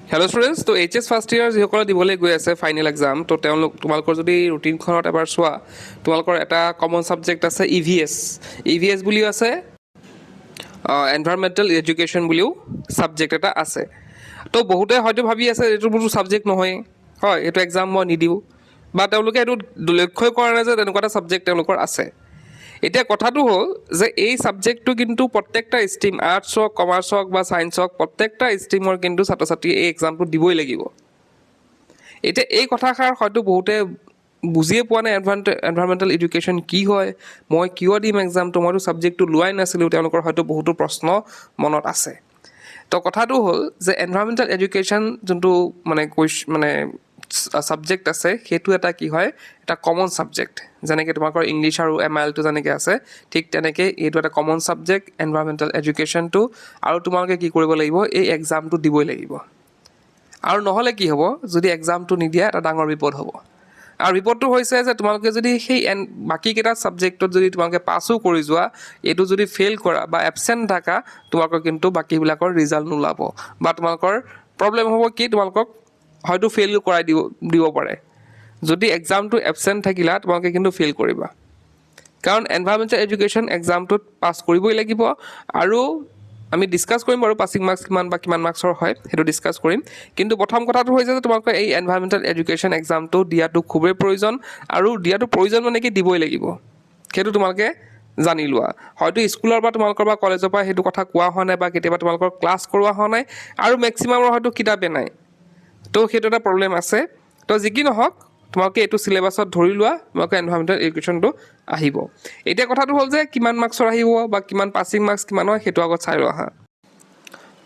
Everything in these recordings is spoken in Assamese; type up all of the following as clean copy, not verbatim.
হেল্ল' ষ্টুডেণ্টছ, তো এইচ এছ ফাৰ্ষ্ট ইয়েৰ যিসকলে দিবলৈ গৈ আছে ফাইনেল এক্সাম, তো তোমালোকৰ যদি ৰুটিনখনত এবাৰ চোৱা, তোমালোকৰ এটা কমন ছাবজেক্ট আছে ই ভি এছ বুলিও আছে, এনভাইৰমেণ্টেল এডুকেশ্যন বুলিও ছাবজেক্ট এটা আছে। তো বহুতে হয়তো ভাবি আছে এইটো মোৰতো ছাবজেক্ট নহয়, হয় এইটো এক্সাম মই নিদিওঁ, বা তেওঁলোকে এইটো লক্ষ্যই কৰা নাই যে তেনেকুৱা এটা ছাবজেক্ট তেওঁলোকৰ আছে। এতিয়া কথাটো হ'ল যে এই ছাবজেক্টটো কিন্তু প্ৰত্যেকটা ষ্ট্ৰীম, আৰ্টছ হওক, কমাৰ্চ হওক বা ছায়েন্স হওক, প্ৰত্যেকটা ষ্ট্ৰীমৰ কিন্তু ছাত্ৰ ছাত্ৰীয়ে এই এক্সামটো দিবই লাগিব। এতিয়া এই কথাষাৰ হয়তো বহুতে বুজিয়ে পোৱা নাই, এনভাইৰমেণ্টেল এডুকেশ্যন কি হয়, মই কিয় দিম এক্সামটো, মইতো ছাবজেক্টটো লোৱাই নাছিলোঁ, তেওঁলোকৰ হয়তো বহুতো প্ৰশ্ন মনত আছে। তো কথাটো হ'ল যে এনভাইৰমেণ্টেল এডুকেশ্যন যোনটো মানে ছাবজেক্ট আছে, সেইটো এটা কি হয়, এটা কমন ছাবজেক্ট। যেনেকৈ তোমালোকৰ ইংলিছ আৰু MILটো যেনেকৈ আছে, ঠিক তেনেকৈ এইটো এটা কমন ছাবজেক্ট এনভাইৰমেণ্টেল এডুকেশ্যনটো। আৰু তোমালোকে কি কৰিব লাগিব, এই এক্সামটো দিবই লাগিব। আৰু নহ'লে কি হ'ব, যদি এক্সামটো নিদিয়া এটা ডাঙৰ বিপদ হ'ব। আৰু বিপদটো হৈছে যে তোমালোকে যদি সেই বাকীকেইটা ছাবজেক্টত যদি তোমালোকে পাছো কৰি যোৱা, এইটো যদি ফেইল কৰা বা এবচেণ্ট থাকা, তোমালোকৰ কিন্তু বাকীবিলাকৰ ৰিজাল্ট নোলাব, বা তোমালোকৰ প্ৰব্লেম হ'ব কি, তোমালোকক হয়তো ফেইল কৰাই দিব পাৰে। যদি এক্সামটো এবচেণ্ট থাকিলা, তোমালোকে কিন্তু ফেইল কৰিবা। কাৰণ এনভাইৰমেণ্টেল এডুকেশ্যন এক্সামটোত পাছ কৰিবই লাগিব। আৰু আমি ডিছকাছ কৰিম বাৰু পাছিং মাৰ্কছ কিমান বা কিমান মাৰ্কছৰ হয়, সেইটো ডিছকাছ কৰিম। কিন্তু প্ৰথম কথাটো হৈছে যে তোমালোকে এই এনভাইৰমেণ্টেল এডুকেশ্যন এক্সামটো দিয়াটো খুবেই প্ৰয়োজন। আৰু দিয়াটো প্ৰয়োজন মানে কি, দিবই লাগিব, সেইটো তোমালোকে জানি লোৱা। হয়তো স্কুলৰ বা তোমালোকৰ বা কলেজৰ পৰা সেইটো কথা কোৱা হোৱা নাই, বা কেতিয়াবা তোমালোকৰ ক্লাছ কৰোৱা হোৱা নাই, আৰু মেক্সিমামৰ হয়তো কিতাপে নাই, তো সেইটো এটা প্ৰব্লেম আছে। তো যি কি নহওক, তোমালোকে এইটো চিলেবাছত ধৰি লোৱা, তোমালোকে এনভাইৰমেণ্টেল এডুকেশ্যনটো আহিব। এতিয়া কথাটো হ'ল যে কিমান মাৰ্কছৰ আহিব বা কিমান পাছিং মাৰ্কছ কিমান হয়, সেইটো আগত চাই লোৱা।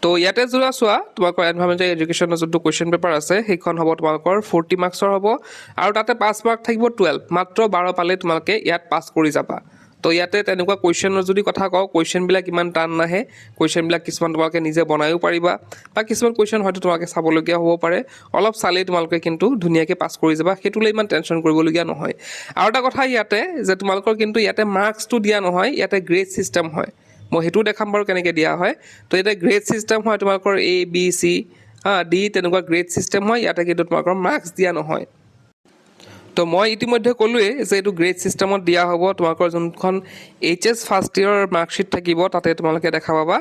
তো ইয়াতে যোৱা চোৱা, তোমালোকৰ এনভাইৰমেণ্টেল এডুকেশ্যনৰ যোনটো কুৱেশ্যন পেপাৰ আছে, সেইখন হ'ব তোমালোকৰ 40 মাৰ্কছৰ হ'ব। আৰু তাতে 5 মাৰ্ক থাকিব 12, মাত্ৰ 12 পালে তোমালোকে ইয়াত পাছ কৰি যাবা। তো ইয়াতে তেনেকুৱা কুৱেশ্যনৰ যদি কথা কওঁ, কুৱেশ্যনবিলাক ইমান টান নাহে, কুৱেশ্যনবিলাক কিছুমান তোমালোকে নিজে বনায়ো পাৰিবা, বা কিছুমান কুৱেশ্যন হয়তো তোমালোকে চাবলগীয়া হ'ব পাৰে, অলপ চালেই তোমালোকে কিন্তু ধুনীয়াকৈ পাছ কৰি যাবা, সেইটোলৈ ইমান টেনশ্যন কৰিবলগীয়া নহয়। আৰু এটা কথা ইয়াতে যে তোমালোকৰ কিন্তু ইয়াতে মাৰ্কছটো দিয়া নহয়, ইয়াতে গ্ৰেড ছিষ্টেম হয়। মই সেইটোও দেখাম বাৰু কেনেকৈ দিয়া হয়। তো ইয়াতে গ্ৰেড ছিষ্টেম হয়, তোমালোকৰ A, B, C, D তেনেকুৱা গ্ৰেড ছিষ্টেম হয়। ইয়াতে কিন্তু তোমালোকৰ মাৰ্কছ দিয়া নহয়। তো মই ইতিমধ্যে ক'লোৱেই যে এইটো গ্ৰেড ছিষ্টেমত দিয়া হ'ব। তোমালোকৰ যোনখন HS ফাৰ্ষ্ট ইয়েৰৰ মাৰ্কশ্বিট থাকিব, তাতে তোমালোকে দেখা পাবা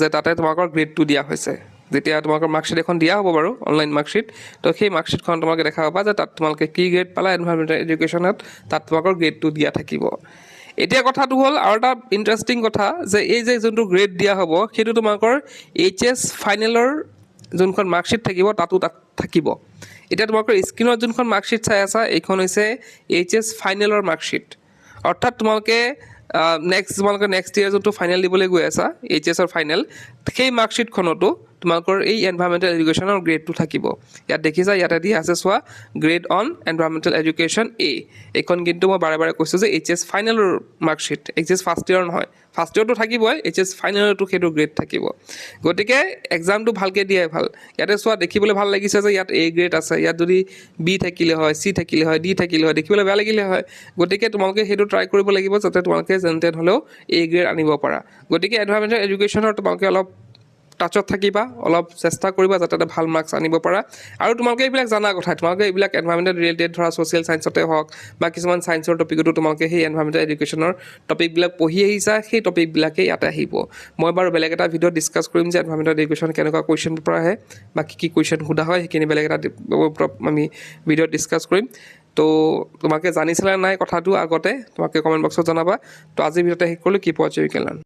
যে তাতে তোমালোকৰ গ্ৰেডটো দিয়া হৈছে। যেতিয়া তোমালোকৰ মাৰ্কশ্বিট এখন দিয়া হ'ব বাৰু, অনলাইন মাৰ্কশ্বিট, তো সেই মাৰ্কশ্বিটখন তোমালোকে দেখা পাবা যে তাত তোমালোকে কি গ্ৰেড পালা এনভাইৰমেণ্টেল এডুকেশ্যনত, তাত তোমালোকৰ গ্ৰেডটো দিয়া থাকিব। এতিয়া কথাটো হ'ল আৰু এটা ইণ্টাৰেষ্টিং কথা, যে এই যে যোনটো গ্ৰেড দিয়া হ'ব, সেইটো তোমালোকৰ HS ফাইনেলৰ যোনখন মাৰ্কশ্বিট থাকিব, তাতো তাত থাকিব। এতিয়া তোমালোকৰ স্ক্ৰীণত যোনখন মাৰ্কশ্বিট চাই আছা, এইখন হৈছে HS ফাইনেলৰ মাৰ্কশ্বিট। অৰ্থাৎ তোমালোকে নেক্সট ইয়েৰ যোনটো ফাইনেল দিবলৈ গৈ আছা, HSৰ ফাইনেল, সেই মাৰ্কশ্বিটখনতো তোমালোকৰ এই এনভাইৰমেণ্টেল এডুকেশ্যনৰ গ্ৰেডটো থাকিব। ইয়াত দেখিছা, ইয়াতে দিয়া আছে চোৱা, grade on environmental education A। এইখন কিন্তু মই বাৰে বাৰে কৈছোঁ যে HS ফাইনেলৰ মাৰ্কশ্বিট, HS ফাৰ্ষ্ট ইয়েৰ নহয়। ফাৰ্ষ্ট ইয়েৰটো থাকিবই, HS ফাইনেলতো সেইটো গ্ৰেড থাকিব। গতিকে এক্সামটো ভালকৈ দিয়াই ভাল। ইয়াতে চোৱা, দেখিবলৈ ভাল লাগিছে যে ইয়াত A গ্ৰেড আছে, ইয়াত যদি B থাকিলে হয়, C থাকিলে হয়, D থাকিলে হয়, দেখিবলৈ বেয়া লাগিলে হয়। গতিকে তোমালোকে সেইটো ট্ৰাই কৰিব লাগিব, যাতে তোমালোকে যেন তেন হ'লেও A গ্ৰেড আনিব পাৰা। গতিকে এনভাইৰমেণ্টেল এডুকেশ্যনৰ তোমালোকে অলপ টাচত থাকিবা, অলপ চেষ্টা কৰিবা যাতে এটা ভাল মাৰ্কছ আনিব পাৰা। আৰু তোমালোকে এইবিলাক জানা কথা, তোমালোকে এইবিলাক এনভাইৰমেণ্টেল ৰিলেটেড ধৰা ছ'চিয়েল ছায়েন্সতে হওক বা কিছুমান ছায়েন্সৰ টপিকতো তোমালোকে সেই এনভাইৰমেণ্টেল এডুকেশ্যনৰ টপিকবিলাক পঢ়ি আহিছা, সেই টপিকবিলাকেই ইয়াতে আহিব। মই বাৰু বেলেগ এটা ভিডিঅ'ত ডিছকাছ কৰিম যে এনভাইৰমেণ্টেল এডুকেশ্যন কেনেকুৱা কুৱেশ্যন পেপাৰ আহে বা কি কি কুৱেশ্যন সোধা হয়, সেইখিনি বেলেগ এটা আমি ভিডিঅ'ত ডিছকাছ কৰিম। তো তোমালোকে জানিছিলা নাই কথাটো আগতে, তোমালোকে কমেণ্ট বক্সত জনাবা। তো আজিৰ ভিডিঅ'তে শেষ কৰিলোঁ। কিপ ৱাচিং, ইউ কেন লাৰ্ণ।